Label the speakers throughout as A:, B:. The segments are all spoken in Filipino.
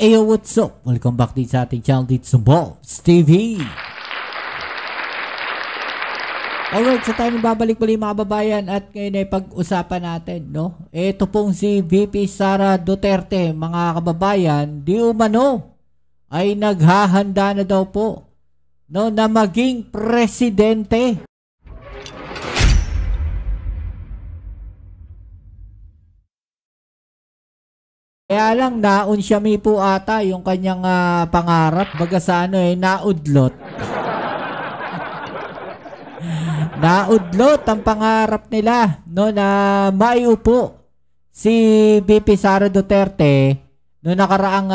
A: Ayo, what's up? Welcome back din sa ating channel dito sa Bobs TV. Alright, so tayo babalik muli mga babayan at ngayon ay pag-usapan natin, no? Ito pong si VP Sara Duterte, mga kababayan, di umano ay naghahanda na daw po, no, na maging presidente. Kaya lang, naunsyami po ata yung kanyang pangarap. Baga sa ano naudlot. Naudlot ang pangarap nila, no, na maiupo si VP Sara Duterte no nakaraang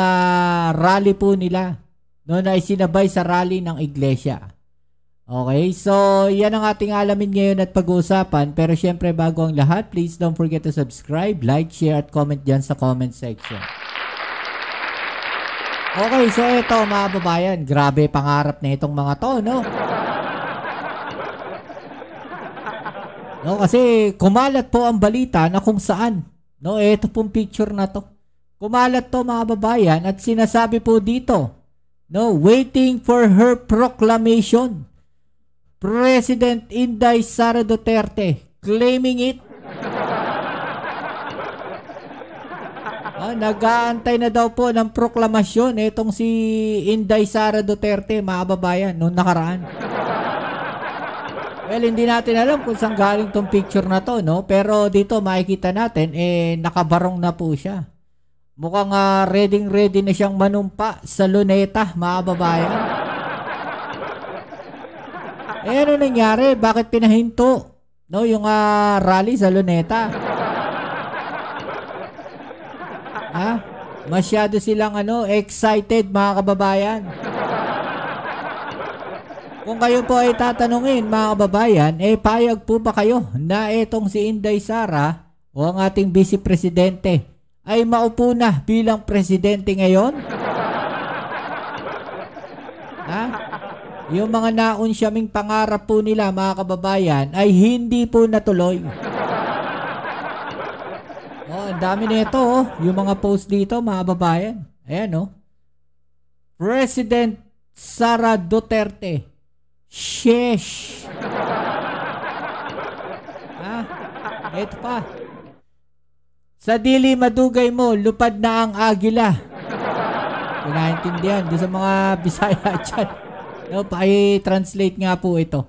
A: rally po nila, no, na isinabay sa rally ng iglesia. Okay, so yan ang ating alamin ngayon at pag-uusapan. Pero syempre bago ang lahat, please don't forget to subscribe, like, share at comment dyan sa comment section. Okay, so ito mga babayan, grabe pangarap na itong mga to, no? No, kasi kumalat po ang balita na kung saan, no, ito pong picture na to. Kumalat to mga babayan at sinasabi po dito, no, waiting for her proclamation. President Inday Sara Duterte claiming it. Nag-aantay na daw po ng proklamasyon itong si Inday Sara Duterte, mga babayan, noong nakaraan. Well, hindi natin alam kung saan galing tong picture na to, no? Pero dito makikita natin, nakabarong na po siya. Mukhang ready na siyang manumpa sa luneta, mga babayan. Ano nangyari? Bakit pinahinto, no, yung rally sa luneta? Masyado silang excited, mga kababayan. Kung kayo po ay tatanungin, mga kababayan, payag po ba kayo na etong si Inday Sara o ang ating Vice Presidente ay maupo na bilang presidente ngayon? Yung mga naunsyaming pangarap po nila, mga kababayan, ay hindi po natuloy. Ang dami nito, yung mga post dito, mga kababayan. Ayan, President Sara Duterte. Sheesh. Ito pa. Sa dili madugay mo, lupad na ang agila. Pinaintindihan doon sa mga Bisaya dyan. No, pa-translate nga po ito.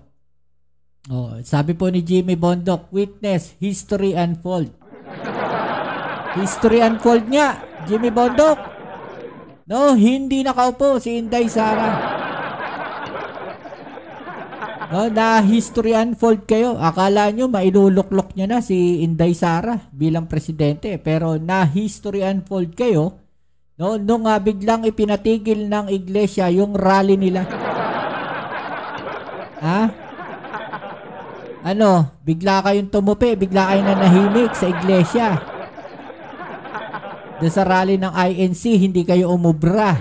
A: Sabi po ni Jimmy Bondok, witness, history unfold. History unfold nga, Jimmy Bondok. No, hindi nakaupo si Inday Sara. No, na history unfold kayo. Akala nyo mailuluklok nyo na si Inday Sara bilang presidente. Pero na history unfold kayo, no, nung biglang ipinatigil ng iglesia yung rally nila. Bigla kayong tumupi, bigla kayong nanahimik sa iglesia. Doon sa rally ng INC, hindi kayo umubra.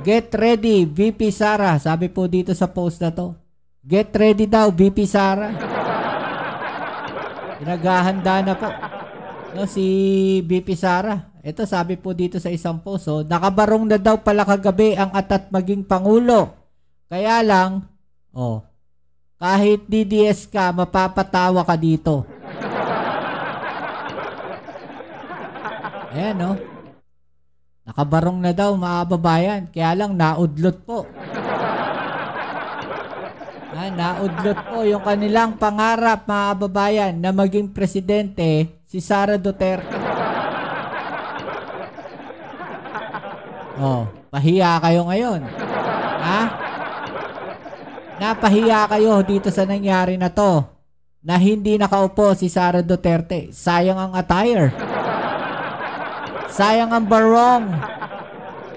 A: Get ready, VP Sara. Sabi po dito sa post na to. Get ready daw, VP Sara. Pinaghahanda na po, no, si VP Sara. Ito sabi po dito sa isang post, nakabarong na daw pala kagabi ang atat maging Pangulo. Kaya lang, kahit DDS ka, mapapatawa ka dito. Ayan, nakabarong na daw, mga babayan. Kaya lang, naudlot po. Naudlot po yung kanilang pangarap, mga babayan, na maging presidente si Sara Duterte. Pahiya kayo ngayon. Napahiya kayo dito sa nangyari na to, na hindi nakaupo si Sara Duterte. Sayang ang attire. Sayang ang barong.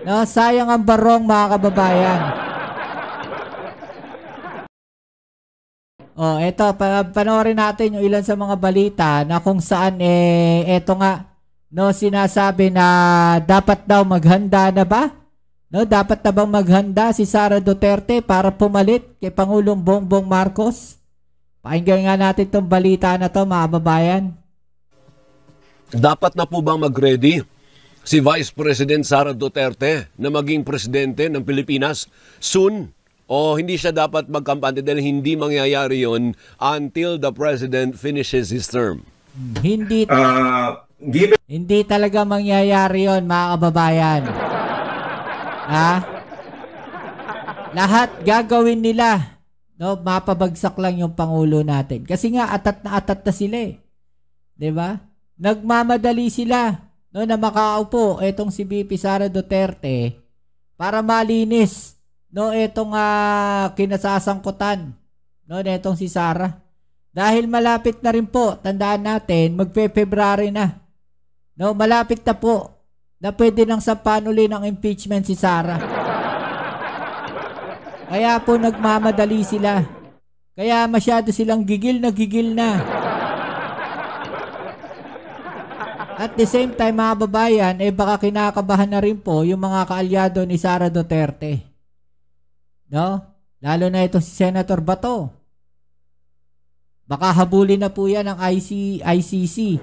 A: No, sayang ang barong, mga kababayan. Eto, panoorin natin yung ilan sa mga balita na kung saan eto nga, no, sinasabi na dapat daw maghanda na ba? No, dapat na bang maghanda si Sara Duterte para pumalit kay Pangulong Bongbong Marcos? Pakinggan nga natin itong balita na to, mga babayan.
B: Dapat na po bang mag-ready si Vice President Sara Duterte na maging presidente ng Pilipinas soon? O hindi siya dapat magkampante dahil hindi mangyayari yon until the President finishes his term?
A: Hindi hindi talaga mangyayari yon, mga kababayan. Lahat gagawin nila. No, mapabagsak lang yung Pangulo natin. Kasi nga atat na sila eh. 'Di ba? Nagmamadali sila na makaupo etong si VP Sara Duterte para malinis etong kinasasangkutan etong si Sara. Dahil malapit na rin po, tandaan natin, magpe-February na. Malapit na po na pwede nang sampahan uli ng impeachment si Sara. Kaya po nagmamadali sila. Kaya masyado silang gigil na. At the same time, mga babayan, baka kinakabahan na rin po yung mga kaalyado ni Sara Duterte. Lalo na ito si Senator Bato. Baka habulin na po yan ng ICC.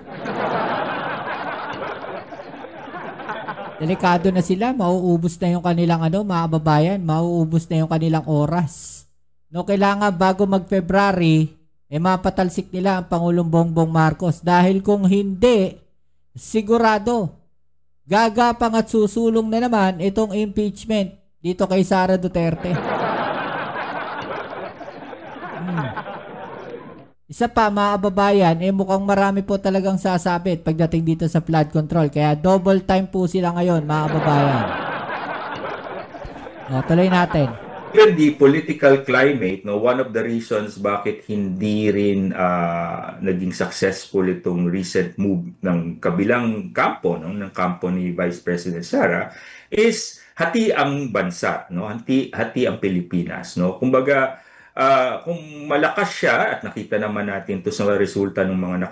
A: Delikado na sila, mauubos na yung kanilang mga babayan, mauubos na yung kanilang oras. Kailangan bago mag-February, mapatalsik nila ang Pangulong Bongbong Marcos. Dahil kung hindi, sigurado, gagapang at susulong na naman itong impeachment dito kay Sara Duterte. Isa pa, mga kababayan, mukhang marami po talagang sasabit pagdating dito sa flood control. Kaya double time po sila ngayon, mga kababayan. Tuloy natin.
C: Even the political climate, one of the reasons bakit hindi rin naging successful itong recent move ng kabilang kampo, ng kampo ni Vice President Sara, is hati ang bansa, hati ang Pilipinas. Kumbaga, kung malakas siya, at nakita naman natin to sa resulta ng mga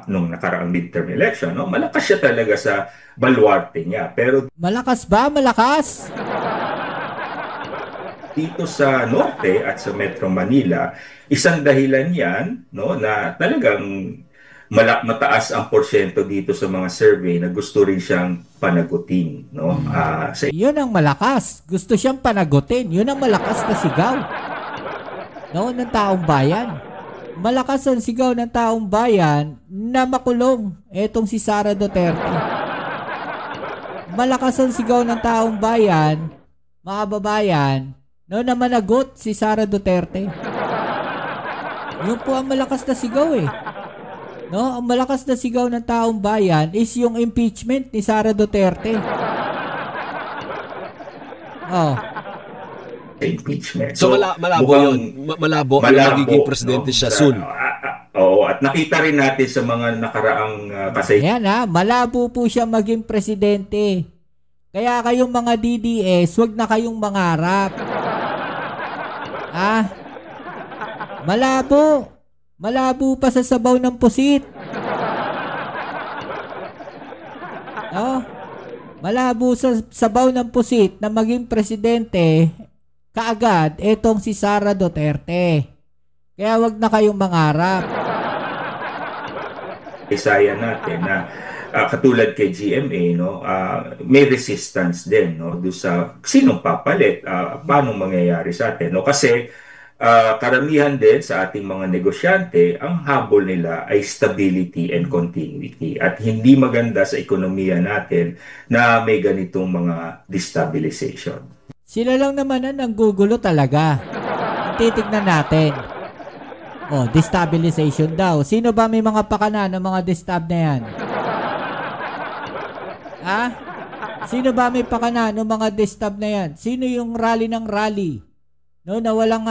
C: nakaraang midterm election, malakas siya talaga sa baluarte niya. Pero
A: malakas ba? Malakas?
C: Dito sa norte at sa Metro Manila, isang dahilan yan na talagang mataas ang porsyento dito sa mga survey na gusto rin siyang panagutin.
A: Yun ang malakas. Gusto siyang panagutin. Yun ang malakas na sigaw ng taong bayan. Malakas ang sigaw ng taong bayan na makulong etong si Sara Duterte. Malakas ang sigaw ng taong bayan, mga babayan, na managot si Sara Duterte. Yun po ang malakas na sigaw eh. Ang malakas na sigaw ng taong bayan is yung impeachment ni Sara Duterte.
C: Impeachment.
B: So malabo yun. Malabo magiging presidente siya soon.
C: Oo, at nakita rin natin sa mga nakaraang
A: malabo po siya maging presidente. Kaya kayong mga DDS, wag na kayong mangarap. Malabo. Malabo pa sa sabaw ng pusit. Malabo sa sabaw ng pusit na maging presidente kaagad etong si Sara Duterte. Kaya wag na kayong mangarap.
C: Isaya natin na katulad kay GMA, may resistance din do sa sinong papalit, paano mangyayari sa atin. Kasi karamihan din sa ating mga negosyante, ang habol nila ay stability and continuity. At hindi maganda sa ekonomiya natin na may ganitong mga destabilization.
A: Sila lang naman ang gugulo talaga. Titignan natin. Destabilization daw. Sino ba may mga pakana ng mga destab na yan? Sino ba may pakana ng mga destab na yan? Sino yung rally ng rally? Na walang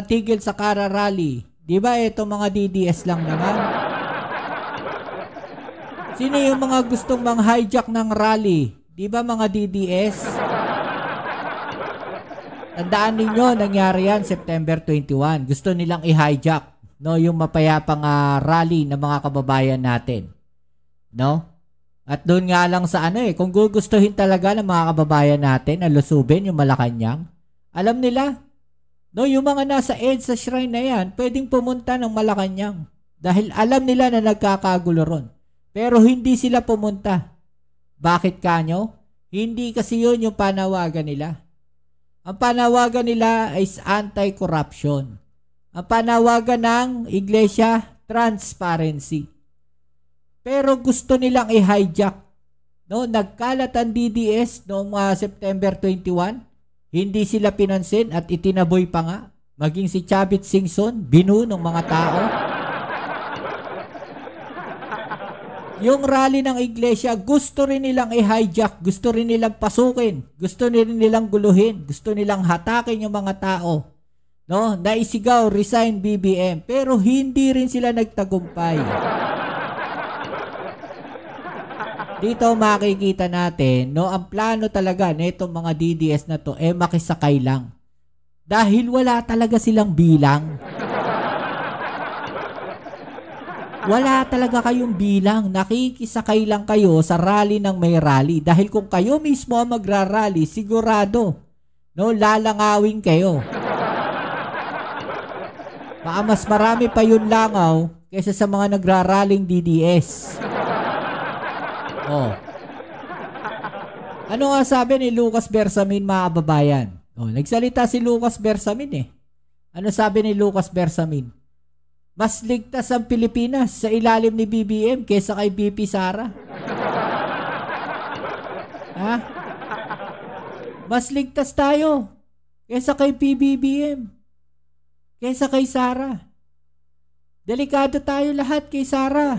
A: tigil sa Kara rally. Di ba ito mga DDS lang naman? Sino yung mga gustong hijack ng rally? Di ba mga DDS? Tandaan ninyo, nangyari yan September 21. Gusto nilang i-hijack yung mapayapang rally ng mga kababayan natin. At doon nga lang sa kung gugustuhin talaga ng mga kababayan natin na lusubin yung Malacanang, alam nila, yung mga nasa EDSA shrine na yan, pwedeng pumunta ng Malacanang. Dahil alam nila na nagkakagulo ron. Pero hindi sila pumunta. Bakit kanyo? Hindi kasi yun yung panawagan nila. Ang panawagan nila is anti-corruption. Ang panawagan ng iglesia, transparency. Pero gusto nilang i-hijack. No, nagkalat ang DDS noong September 21. Hindi sila pinansin at itinaboy pa nga. Maging si Chavit Singson, binu ng mga tao. Yung rally ng iglesia, gusto rin nilang i-hijack, gusto rin nilang pasukin, gusto rin nilang guluhin, gusto nilang hatakin yung mga tao. No, naisigaw, resign BBM, pero hindi rin sila nagtagumpay. Dito makikita natin, no, ang plano talaga nitong mga DDS na to makisakay lang. Dahil wala talaga silang bilang. Wala talaga kayong bilang. Nakikisakay lang kayo sa rally ng may rally. Dahil kung kayo mismo ang magra-rally, sigurado, no, lalangawin kayo. Baka mas marami pa yung langaw kaysa sa mga nagra-rallying DDS. Oh. Ano nga sabi ni Lucas Bersamin, mga kababayan? Oh, nagsalita si Lucas Bersamin Ano sabi ni Lucas Bersamin? Mas ligtas ang Pilipinas sa ilalim ni BBM kaysa kay BP Sara. Ha? Mas ligtas tayo kaysa kay PBBM. Kaysa kay Sara. Delikado tayo lahat kay Sara.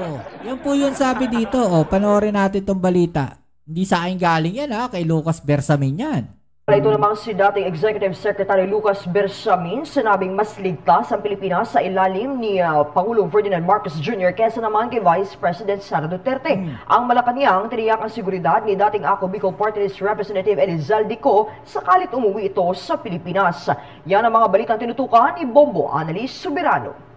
A: Oh, yan po yung sabi dito. Oh, panoorin natin tong balita. Hindi sa akin galing yan kay Lucas Bersamin yan.
D: Ito namang si dating Executive Secretary Lucas Bersamin sinabing mas ligtas ang Pilipinas sa ilalim ni Pangulong Ferdinand Marcos Jr. kesa naman kay Vice President Sara Duterte. Ang Malacanang tiniyak ang seguridad ni dating Ako Bicol Party List Representative Elizalde Co sakalit umuwi ito sa Pilipinas. Yan ang mga balitang tinutukan ni Bombo Annalise Soberano.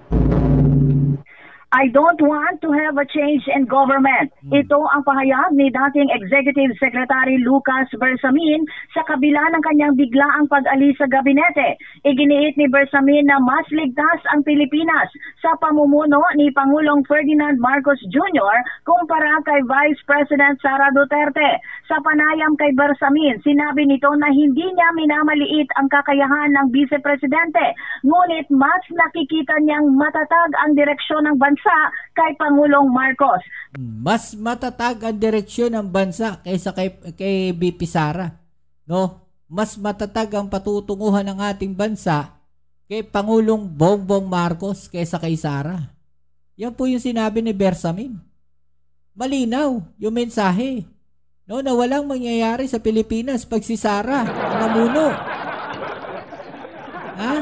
E: I don't want to have a change in government. Ito ang pahayag ni dating Executive Secretary Lucas Bersamin sa kabila ng kanyang biglaang pag-alis sa gabinete. Iginiit ni Bersamin na mas ligtas ang Pilipinas sa pamumuno ni Pangulong Ferdinand Marcos Jr. kumpara kay Vice President Sara Duterte. Sa panayam kay Bersamin, sinabi nito na hindi niya minamaliit ang kakayahan ng Vice Presidente, ngunit mas nakikita niyang matatag ang direksyon ng bansa kay Pangulong Marcos.
A: Mas matatag ang direksyon ng bansa kaysa kay BP Sara. No? Mas matatag ang patutunguhan ng ating bansa kay Pangulong Bongbong Marcos kaysa kay Sara. Yan po yung sinabi ni Bersamin. Malinaw yung mensahe. No, na walang mangyayari sa Pilipinas pag si Sara ang namuno. Ha?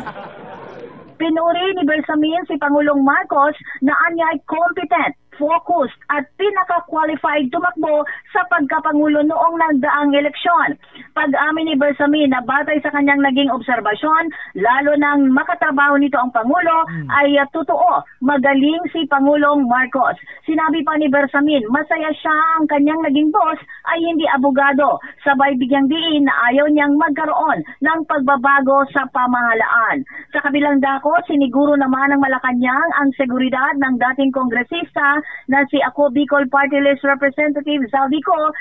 E: Pinuri ni Bersamin si Pangulong Marcos na anyay competent, focused at pinaka-qualified tumakbo sa pagkapangulo noong nagdaang eleksyon. Pag-amin ni Bersamin na batay sa kanyang naging obserbasyon, lalo nang makatrabaho nito ang Pangulo, ay totoo, magaling si Pangulong Marcos. Sinabi pa ni Bersamin, masaya siya ang kanyang naging boss ay hindi abogado. Sabay bigyang diin na ayaw niyang magkaroon ng pagbabago sa pamahalaan. Sa kabilang dako, siniguro naman ng Malacanang ang seguridad ng dating kongresista na si Ako Bicol Party List Representative Zaldico.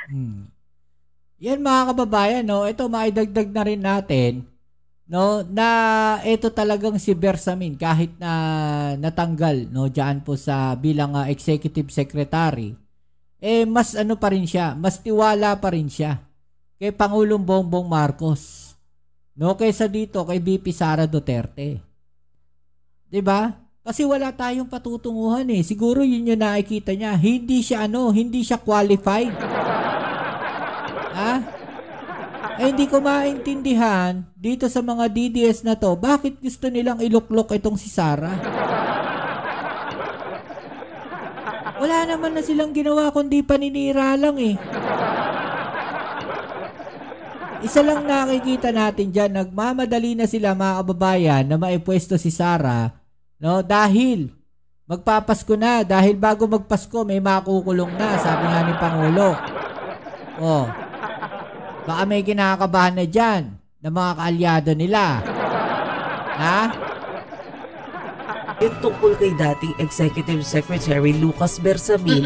A: Yan mga kababayan, no, ito maidagdag na rin natin, no, na ito talagang si Bersamin kahit na natanggal, no, diyan po sa bilang executive secretary, mas ano pa rin siya, mas tiwala pa rin siya kay Pangulong Bongbong Marcos, no, kaysa dito kay BP Sara Duterte. 'Di ba? Kasi wala tayong patutunguhan Siguro yun yung nakikita niya. Hindi siya qualified. Ha? Hindi ko maintindihan dito sa mga DDS na to, bakit gusto nilang iluklok itong si Sara? Wala naman na silang ginawa kundi paninira lang Isa lang nakikita natin dyan, nagmamadali na sila mga kababayan na maipwesto si Sara. No, dahil magpapasko na, dahil bago magpasko may makukulong na, sabi nga ni Pangulo. Oh. Baka may kinakabahan na diyan ng mga kaalyado nila. Ha?
F: Yung tungkol kay dating Executive Secretary Lucas Bersamin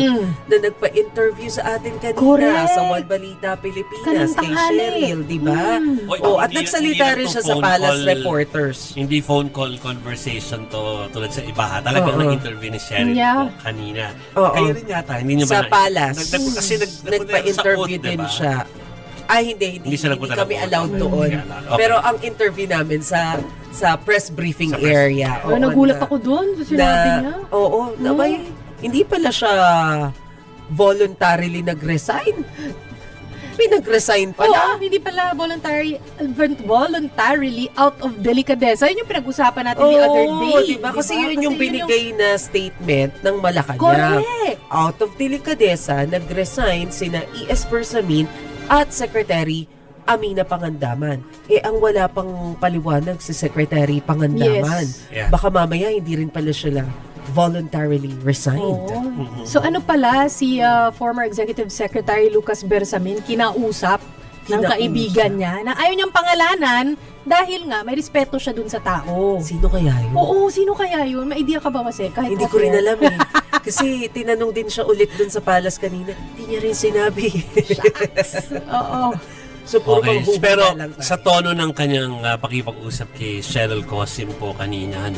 F: na nagpa-interview sa atin kanina
G: Correct.
F: sa One Balita Pilipinas
G: Kanang
F: kay
G: tanghali.
F: Cheryl, di ba? At
H: Hindi
F: nagsalita
H: lang
F: rin
H: to
F: siya sa
H: phone
F: Palace
H: call.
F: Reporters.
H: Hindi phone call conversation to tulad sa iba ha. Talagang nag-interview ni Cheryl
G: Yeah.
H: po kanina.
F: Oo.
H: Kayo rin yata, hindi niyo ba
F: Sa Palace.
H: Kasi
F: Nagpa-interview din siya. Hindi
H: Hindi
F: kami allowed doon.
H: Okay.
F: Pero ang interview namin sa press briefing
H: Sa press-
F: area.
G: Pero nagulat ako doon sa sinabi niya.
F: Oo, nabay, hindi pala siya voluntarily nag-resign. Pinag-resign pala.
G: Oo, hindi pala voluntarily out of delicadeza. Yun yung pinag-usapan natin the other day.
F: Diba? Kasi yun yung binigay na statement ng Malacanang.
G: Correct.
F: Out of delicadeza, nag-resign sina E.S. Bersamin at Secretary Amina Pangandaman. Ang wala pang paliwanag si Secretary Pangandaman.
G: Yes.
H: Yeah.
F: Baka mamaya hindi rin pala siya lang voluntarily resigned.
G: Oo. So ano pala si former Executive Secretary Lucas Bersamin kinausap ng kaibigan niya na ayaw niyang pangalanan dahil nga may respeto siya dun sa tao.
F: Sino kaya yun?
G: Oo, sino kaya yun? May idea ka ba kasi? Kahit
F: Hindi ko rin alam eh. Kasi tinanong din siya ulit dun sa Palace kanina. Hindi niya rin sinabi.
G: Oo.
F: So puro
H: Okay,
F: manghuhula
H: pero
F: lang tayo.
H: sa tono ng kanyang pakipag-usap kay Cheryl Cosim po kanina,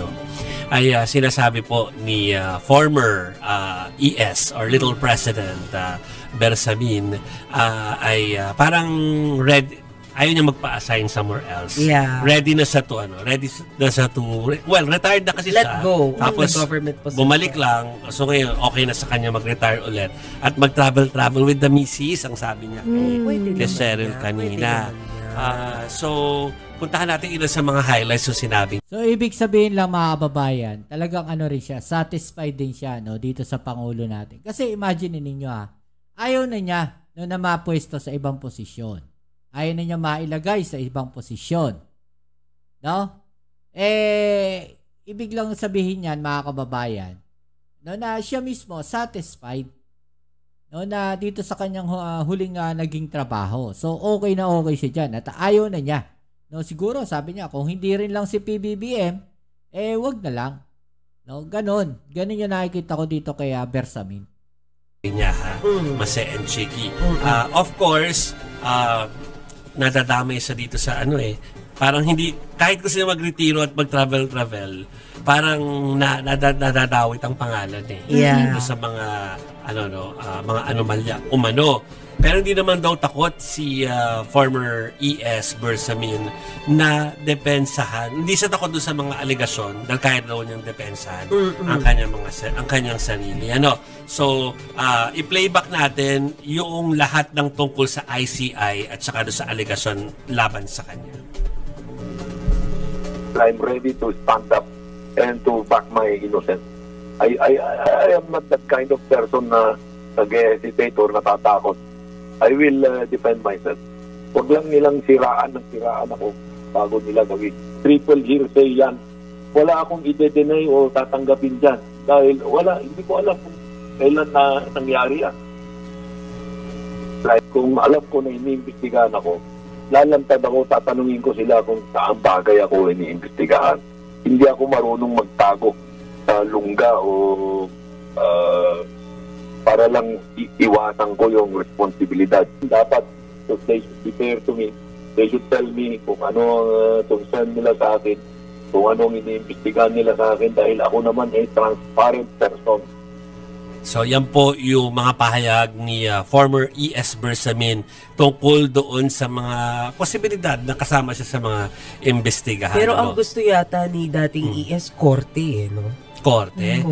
H: ay sinasabi po ni former ES or Little President Bersamin ay parang ayaw niya magpa-assign somewhere else.
F: Yeah.
H: Ready na siya to retired na kasi
F: Let
H: siya.
F: go of
H: Tapos
F: the government position.
H: bumalik lang. So ngayon, okay na sa kanya mag-retire ulit. At mag-travel with the missus, ang sabi niya
F: Pwede
H: kay
F: naman
H: Cheryl
F: yan.
H: kanina.
F: Pwede naman yan.
H: So, puntahan natin ilan sa mga highlights yung sinabi.
A: So, ibig sabihin lang mga kababayan, talagang rin siya, satisfied din siya dito sa Pangulo natin. Kasi imagine ninyo ayaw na niya na mapwesto sa ibang posisyon. Ayaw na niya mailagay sa ibang posisyon. No? Ibig lang sabihin niyan mga kababayan, na siya mismo satisfied na dito sa kanyang huling naging trabaho. So, okay na okay siya dyan. At ayaw na niya. Siguro, sabi niya, kung hindi rin lang si PBBM, wag na lang. Ganon yung nakikita ko dito kay Bersamin.
H: Niya, Mase and Chiki. Of course, nadadamay siya dito sa parang hindi, kahit gusto niya mag-retiro at mag-travel, parang nadadawit ang pangalan
F: Yeah.
H: dito sa mga mga anomalya umano. Pero hindi naman daw takot si former ES Bersamin na depensahan. Hindi siya takot doon sa mga alegasyon dahil kaya daw niyang depensahan ang kanyang sarili. So, i-playback natin yung lahat ng tungkol sa ICI at saka doon sa alegasyon laban sa kanya.
I: I'm ready to stand up and to back my innocence. I am not that kind of person na nag-hesitate or natatakot. I will defend myself. Huwag lang nilang siraan ako bago nila gawin. Triple hearsay yan. Wala akong i-deny o tatanggapin dyan. Dahil hindi ko alam kung kailan na nangyari yan. Like kung alam ko na iniimbestigahan ako, lalantad ako, tatanungin ko sila kung saan bagay ako iniimbestigahan. Hindi ako marunong magtago sa lungga o para lang iwasan ko yung responsibilidad. Dapat, so they should be fair to me. They should tell me kung ano ang concern nila sa akin, kung anong iniimbestigahan nila sa akin dahil ako naman ay transparent person.
H: So yan po yung mga pahayag ni former ES Bersamin tungkol doon sa mga posibilidad na kasama siya sa mga imbestigahan.
F: Pero ang gusto yata ni dating ES Korte,
H: Korte.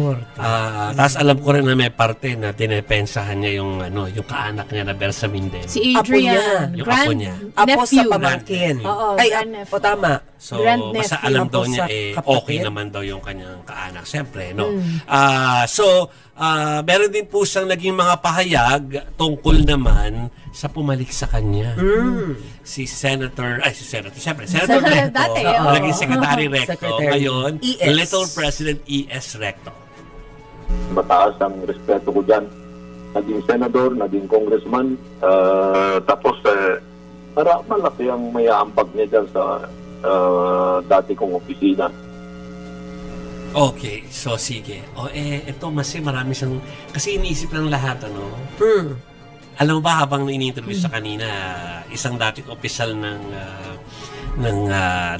H: Tapos alam ko rin na may parte na dinepensahan niya yung kaanak niya na Bersamin din.
G: Si Adrian.
H: Yung apo niya.
F: Apo sa
G: Nephew.
F: pamangkin.
G: Oo,
F: Ay,
G: grandnephew.
F: tama.
H: So,
G: Grandnephew.
H: basta alam daw
F: Apo
H: niya
F: sa kapatid.
H: okay naman daw yung kanyang kaanak. Siyempre, meron din po siyang naging mga pahayag tungkol naman sa pumalik sa kanya. Senator Recto.
G: Dati,
H: Naging Secretary Recto.
F: Secretary.
H: Ngayon,
F: ES.
H: Little President ES Recto.
I: Mataas ang respeto ko dyan. Naging senador, naging congressman, tapos malaki ang may aambag niya dyan sa dati kong opisina.
H: Okay, so sige. Ito marami siyang, kasi iniisip ng lahat, ano? Alam mo ba, habang ini-interview sa kanina, isang dating opisyal ng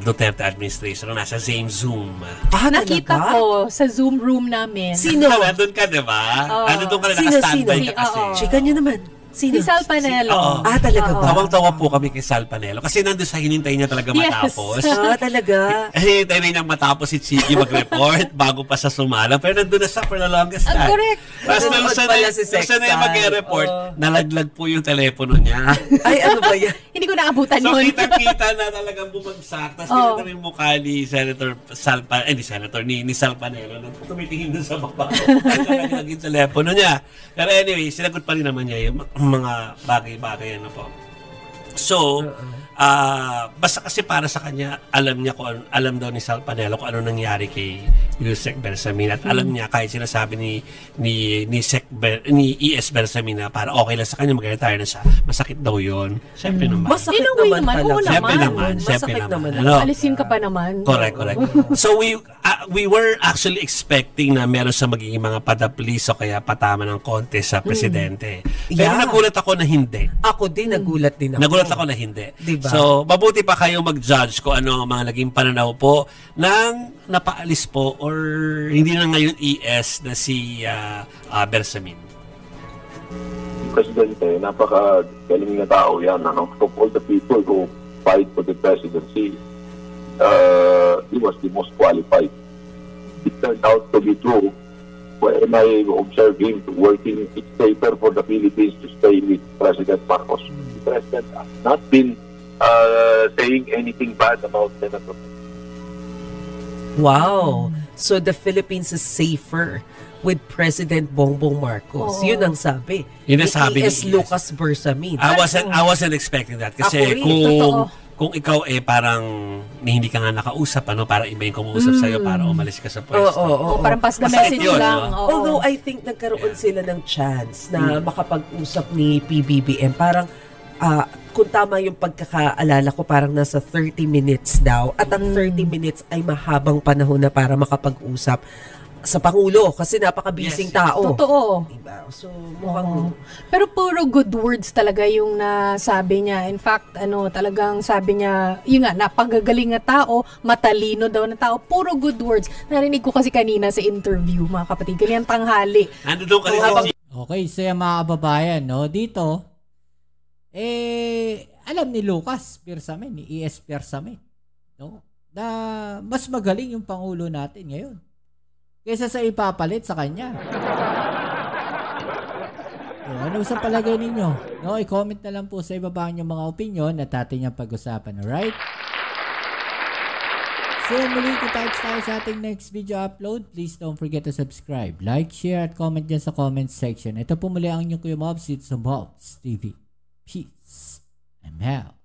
H: Duterte administration nasa same Zoom.
G: Nakita ko sa Zoom room namin.
F: Sino?
H: Nandun ka, diba? Nandun ka na, naka-standby ka kasi.
F: Chika nyo naman. Sino?
G: Si Sal Panelo.
F: Talaga ba?
H: Tawang-tawa po kami kay Sal Panelo kasi nandun sa hinintay niya talaga matapos.
F: Talaga?
H: Hinintay na niya matapos si Chiki mag-report bago pa sa sumala. Pero nandun na siya for the longest time.
G: Correct.
H: Tapos nung siya na yung mag-report, nalaglag po yung telepono niya.
F: Ay, ano ba yan?
G: Hindi ko naabutan
H: So
G: yun.
H: kita na talagang bumagsak. Tapos kita na yung mukha ni Senator Sal Panelo na tumitingin dun sa baba. Nalaglag yung telepono niya. Pero anyway, sinagot pa rin naman niya yung mga bagay-bagay ano po. So, basta kasi para sa kanya, alam daw ni Sal Panelo kung ano nangyari kay Yusek Bersamin at alam niya kahit sinasabi ni ES Bersamin na para okay lang sa kanya mag-retire na siya, masakit daw yun. Siyempre naman.
F: Masakit naman talaga.
H: Siyempre naman.
F: Masakit naman.
H: Ano?
G: Alisin ka pa naman.
H: Correct. So we were actually expecting na meron sa magiging mga padaplis o kaya patama ng konti sa presidente. Pero nagulat ako na hindi.
F: Ako din, nagulat din ako.
H: Nagulat ako na hindi.
F: Diba?
H: So, mabuti pa kayo mag-judge kung ano ang mga naging pananaw po ng napaalis po or hindi na ngayon ES na si Bersamin.
I: Presidente, napaka-galing na tao yan. Of all the people who fight for the presidency, he was the most qualified. It turned out to be true when I observed him working, it's safer for the Philippines to stay with President Marcos. The President has not been saying anything bad about Senator.
F: Wow. So the Philippines is safer with President Bongbong Marcos. Yun ang sabi.
H: Yun ang sabi ni
F: ES Lucas Bersamin.
H: I wasn't expecting that kasi kung ikaw parang hindi ka nga nakausap, parang iba yung kumuusap sa'yo para umalis ka sa pwesto.
G: Parang pass the message lang.
F: Although I think nagkaroon sila ng chance na makapag-usap ni PBBM. Parang kung tama yung pagkakaalala ko, parang nasa 30 minutes daw. At ang 30 minutes ay mahabang panahon na para makapag-usap sa Pangulo kasi napaka-busy tao.
G: Totoo.
F: Diba? So, mukhang...
G: Pero puro good words talaga yung nasabi niya. In fact, talagang sabi niya, yun nga, napagagaling na tao, matalino daw na tao, puro good words. Narinig ko kasi kanina sa interview, mga kapatid, kanyang tanghali.
A: Okay, so yung mga kababayan, dito, alam ni Lucas Bersamin, ni ES Bersamin, na mas magaling yung Pangulo natin ngayon kaysa sa ipapalit sa kanya. Ano sa palagay ninyo? I-comment na lang po sa ibaba yung mga opinion at ating yung pag-usapan. Alright? So muli, tayo sa ating next video upload. Please don't forget to subscribe, like, share, at comment dyan sa comment section. Ito po muli ang inyong Kuya Mobs. It's Mobs TV. Peace. I'm out.